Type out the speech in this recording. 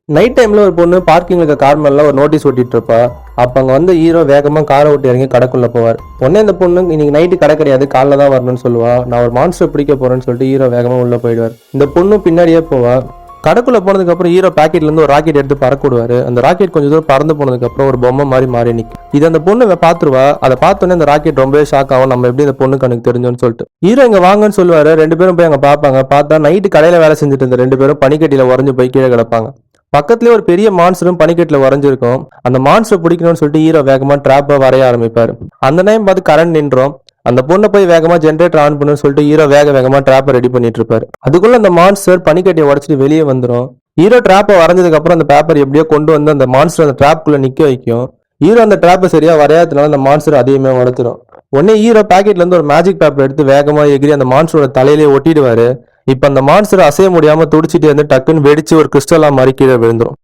Night டைம்ல ஒரு பொண்ணு பார்க்கிங்ல இருக்க கார் மேல ஒரு நோட்டீஸ் ஒட்டிட்டு இருப்பா. அப்ப அங்க வந்து ஹீரோ வேகமா காரை விட்டு இறங்கி கடைக்குள்ள போவார். உடனே இந்த பொண்ணு இன்னைக்கு நைட்டு கடை கிடையாது, காலைல தான் வரணும்னு சொல்லுவா. நான் ஒரு மான்ஸ்டர் பிடிக்க போறேன்னு சொல்லிட்டு ஹீரோ வேகமா உள்ள போயிடுவார். இந்த பொண்ணு பின்னாடியே போவா. கடைக்குள்ள போனதுக்கு அப்புறம் ஹீரோ பாக்கெட்ல இருந்து ஒரு ராக்கெட் எடுத்து பறக்க விடுவாரு. அந்த ராக்கெட் கொஞ்சம் தூரம் பறந்து போனதுக்கு அப்புறம் ஒரு பொம்மை மாதிரி மாறி நிற்கும். இது அந்த பொண்ணு பாத்துருவா. அதை பார்த்தோன்னே அந்த ராக்கெட் ரொம்பவே ஷாக் ஆகும். நம்ம எப்படி இந்த பொண்ணு கணக்கு தெரிஞ்சோன்னு சொல்லிட்டு ஹீரோ இங்க வாங்கன்னு சொல்லுவாரு. ரெண்டு பேரும் போய் அங்க பாப்பாங்க. பார்த்தா நைட்டு கடையில வேலை செஞ்சுட்டு இருந்த ரெண்டு பேரும் பனிக்கட்டியில உறைஞ்சு போய் கீழே கிடப்பாங்க. பக்கத்துலயே ஒரு பெரிய மான்ஸ்டரும் பனிக்கட்டுல உறைஞ்சிருக்கும். அந்த மான்ஸ்டர் பிடிக்கணும்னு சொல்லிட்டு ஹீரோ வேகமா டிராப்ப வரைய ஆரம்பிப்பாரு. அந்த டைம் பார்த்து கரண்ட் நின்றோம். அந்த பொண்ணை போய் வேகமா ஜென்ரேட்டர் ஆன் பண்ணுன்னு சொல்லிட்டு ஹீரோ வேகமா டிராப்பை ரெடி பண்ணிட்டு இருப்பாரு. அதுக்குள்ள அந்த மான்ஸ்டர் பனிக்கட்டியை உடச்சிட்டு வெளியே வந்துடும். ஹீரோ டிராப்பை வரைஞ்சதுக்கு அப்புறம் அந்த பேப்பர் எப்படியோ கொண்டு வந்து அந்த மான்ஸ்டர் அந்த டிராப்குள்ள நிக்க வைக்கும். ஹீரோ அந்த டிராப்பை சரியா வரையாததுனால அந்த மான்ஸ்டர் அதையுமே உடச்சிடும். உடனே ஹீரோ பாக்கெட்ல இருந்து ஒரு மேஜிக் பேப்பர் எடுத்து வேகமா எகிரி அந்த மான்ஸ்டரோட தலையிலேயே ஒட்டிடுவாரு. இப்ப அந்த மான்ஸ்டர் அசைய முடியாம துடிச்சிட்டே இருந்து டக்குன்னு வெடிச்சு ஒரு கிறிஸ்டலா மாதிரி கீழே விழுந்துரும்.